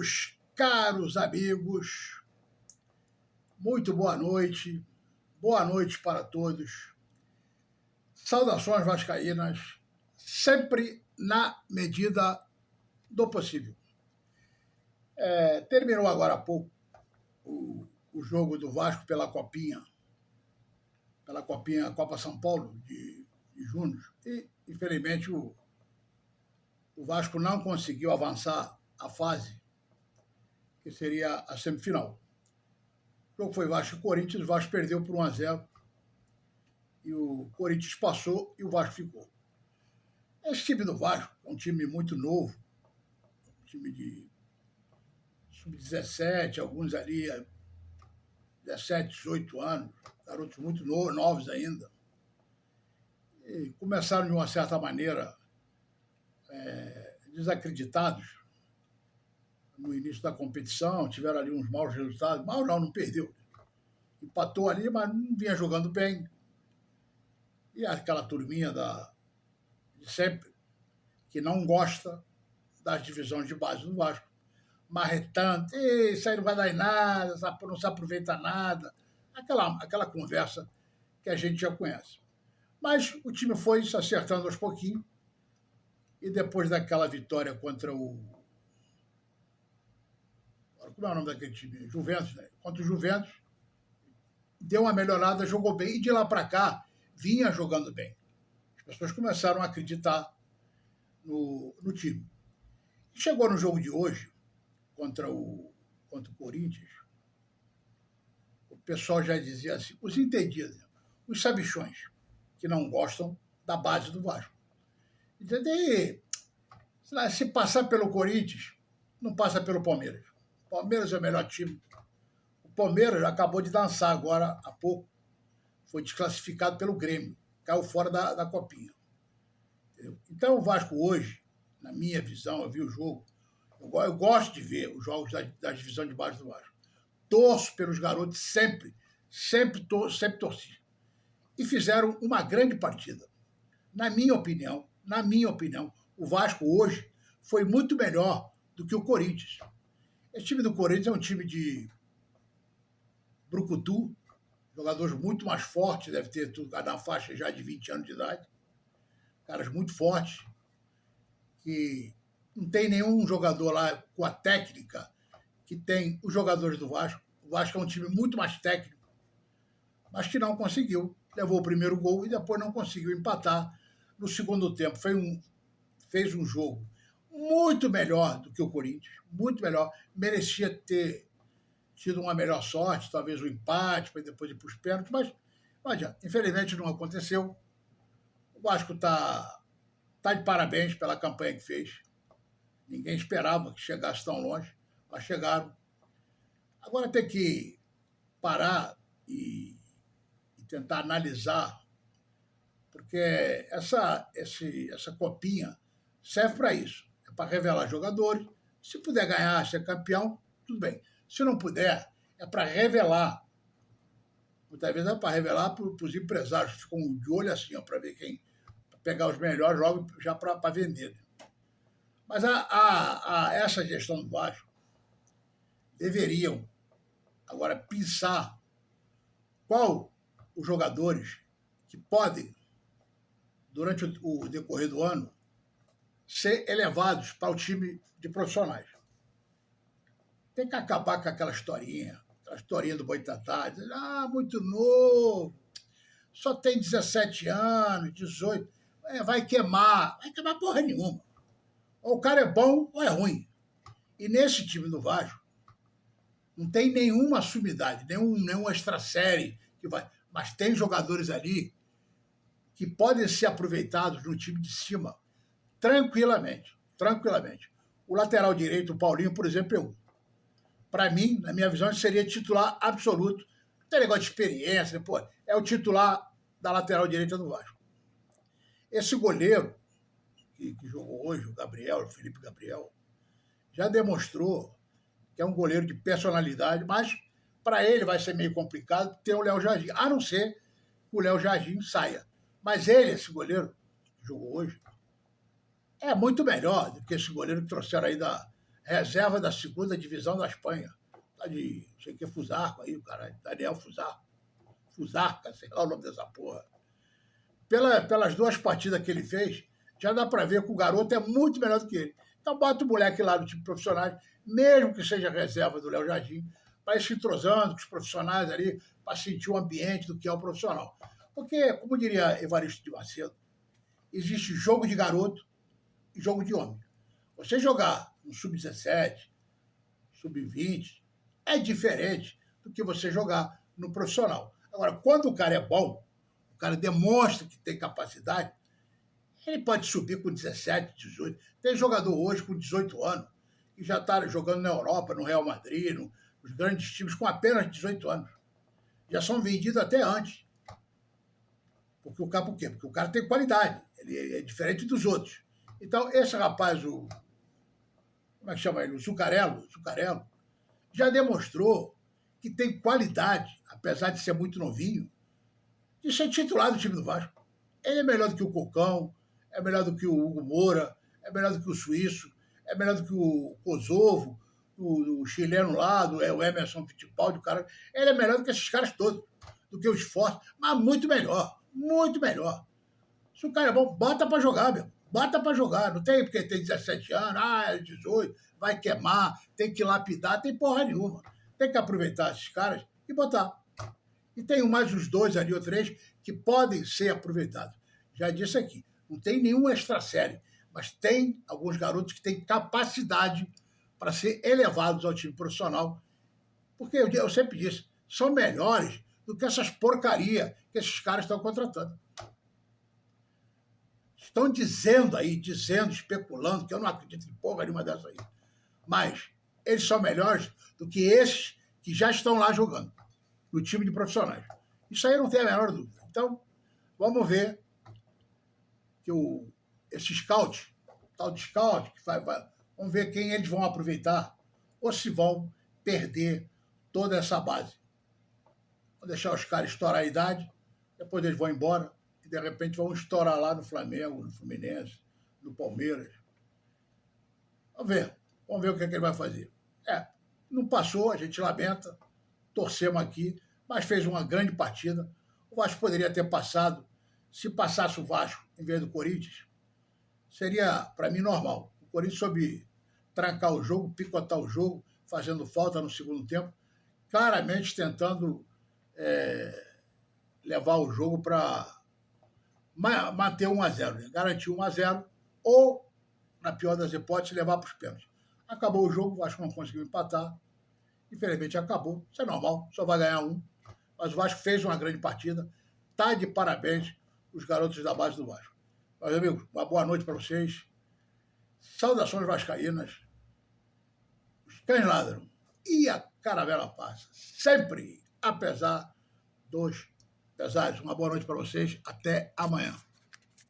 Meus caros amigos, muito boa noite para todos. Saudações vascaínas, sempre na medida do possível. Terminou agora há pouco o jogo do Vasco pela Copinha, Copa São Paulo de junho, e infelizmente o Vasco não conseguiu avançar a fase que seria a semifinal. O jogo foi Vasco e Corinthians, o Vasco perdeu por 1-0 e o Corinthians passou e o Vasco ficou. Esse time do Vasco é um time muito novo, um time de sub-17, alguns ali 17, 18 anos, garotos muito novos ainda. E começaram de uma certa maneira desacreditados no início da competição, tiveram ali uns maus resultados. Mal não perdeu. Empatou ali, mas não vinha jogando bem. E aquela turminha de sempre, que não gosta das divisões de base do Vasco, marretando, isso aí não vai dar em nada, não se aproveita nada. Aquela conversa que a gente já conhece. Mas o time foi se acertando aos pouquinhos, e depois daquela vitória contra como é o nome daquele time? Juventus, né? Contra o Juventus, deu uma melhorada, jogou bem, e de lá para cá vinha jogando bem. As pessoas começaram a acreditar no time. E chegou no jogo de hoje, contra o Corinthians, o pessoal já dizia assim, os entendidos, os sabichões, que não gostam da base do Vasco. Entendeu? Se passar pelo Corinthians, não passa pelo Palmeiras. O Palmeiras é o melhor time. O Palmeiras acabou de dançar agora há pouco. Foi desclassificado pelo Grêmio. Caiu fora da Copinha. Entendeu? Então o Vasco hoje, na minha visão, eu vi o jogo. Eu gosto de ver os jogos da divisão de base do Vasco. Torço pelos garotos sempre torci. E fizeram uma grande partida. Na minha opinião, o Vasco hoje foi muito melhor do que o Corinthians. Esse time do Corinthians é um time de brucutu, jogadores muito mais fortes, deve ter tudo na faixa já de 20 anos de idade, caras muito fortes, que não tem nenhum jogador lá com a técnica que tem os jogadores do Vasco. O Vasco é um time muito mais técnico, mas que não conseguiu. Levou o primeiro gol e depois não conseguiu empatar. No segundo tempo fez um jogo muito melhor do que o Corinthians, muito melhor, merecia ter tido uma melhor sorte, talvez um empate, para depois ir para os pênaltis, mas não adianta. Infelizmente não aconteceu. O Vasco está de parabéns pela campanha que fez. Ninguém esperava que chegasse tão longe, mas chegaram. Agora tem que parar e tentar analisar, porque essa copinha serve para isso. É para revelar jogadores. Se puder ganhar, ser campeão, tudo bem. Se não puder, é para revelar. Muitas vezes é para revelar para os empresários que ficam de olho assim, para ver quem, pra pegar os melhores jogos já para vender. Mas essa gestão do Vasco deveriam agora pensar qual os jogadores que podem, durante o decorrer do ano, ser elevados para o time de profissionais. Tem que acabar com aquela historinha do Boitatá, dizer, muito novo, só tem 17 anos, 18, vai queimar porra nenhuma. Ou o cara é bom ou é ruim. E nesse time do Vasco, não tem nenhuma sumidade, nenhum extra-série que vai. Mas tem jogadores ali que podem ser aproveitados no time de cima tranquilamente. O lateral direito, o Paulinho, por exemplo, é um. Para mim, na minha visão, ele seria titular absoluto. Não tem negócio de experiência, é o titular da lateral direita do Vasco. Esse goleiro que jogou hoje, o Felipe Gabriel, já demonstrou que é um goleiro de personalidade, mas para ele vai ser meio complicado ter o Léo Jardim, a não ser que o Léo Jardim saia. Mas esse goleiro que jogou hoje, é muito melhor do que esse goleiro que trouxeram aí reserva da segunda divisão da Espanha. Tá de, não sei o que, Fusarco aí, o cara, Daniel Fusarco. Fusarca, sei lá o nome dessa porra. Pelas 2 partidas que ele fez, já dá para ver que o garoto é muito melhor do que ele. Então bota o moleque lá do time profissional, mesmo que seja reserva do Léo Jardim, para ir se entrosando com os profissionais ali, para sentir o ambiente do que é o profissional. Porque, como diria Evaristo de Macedo, existe jogo de garoto e jogo de homem. Você jogar no sub-17, sub-20, é diferente do que você jogar no profissional. Agora, quando o cara é bom, o cara demonstra que tem capacidade, ele pode subir com 17, 18. Tem jogador hoje com 18 anos que já está jogando na Europa, no Real Madrid, nos grandes times, com apenas 18 anos. Já são vendidos até antes. Porque o cara, por quê? Porque o cara tem qualidade. Ele é diferente dos outros. Então, esse rapaz, como é que chama ele? O Zuccarello, já demonstrou que tem qualidade, apesar de ser muito novinho, de ser titular do time do Vasco. Ele é melhor do que o Cocão, é melhor do que o Hugo Moura, é melhor do que o Suíço, é melhor do que o Kosovo, o chileno lá, o Emerson Fittipaldi, o cara. Ele é melhor do que esses caras todos, do que o Esforço, mas muito melhor, muito melhor. Se o cara é bom, bota pra jogar, meu. Bota pra jogar. Não tem porque tem 17 anos, é 18, vai queimar, tem que lapidar, tem porra nenhuma. Tem que aproveitar esses caras e botar. E tem mais uns 2 ali ou 3 que podem ser aproveitados. Já disse aqui, não tem nenhum extra série, mas tem alguns garotos que têm capacidade para ser elevados ao time profissional, porque eu sempre disse, são melhores do que essas porcarias que esses caras estão contratando. Estão dizendo, especulando, que eu não acredito em porra nenhuma dessa aí. Mas eles são melhores do que esses que já estão lá jogando, no time de profissionais. Isso aí não tem a menor dúvida. Então, vamos ver que esse scout, tal de scout, vamos ver quem eles vão aproveitar ou se vão perder toda essa base. Vão deixar os caras estourar a idade, depois eles vão embora e, de repente, vão estourar lá no Flamengo, no Fluminense, no Palmeiras. Vamos ver o que ele vai fazer. Não passou, a gente lamenta, torcemos aqui, mas fez uma grande partida. O Vasco poderia ter passado. Se passasse o Vasco em vez do Corinthians, seria, para mim, normal. O Corinthians soube trancar o jogo, picotar o jogo, fazendo falta no segundo tempo, claramente tentando levar o jogo para manter 1-0, né? Garantir 1-0 ou, na pior das hipóteses, levar para os pênaltis. Acabou o jogo, o Vasco não conseguiu empatar. Infelizmente acabou, isso é normal, só vai ganhar um. Mas o Vasco fez uma grande partida, está de parabéns os garotos da base do Vasco. Meus amigos, uma boa noite para vocês. Saudações vascaínas. Os cães ladram e a caravela passa. Sempre, apesar dos pesares. Uma boa noite para vocês. Até amanhã.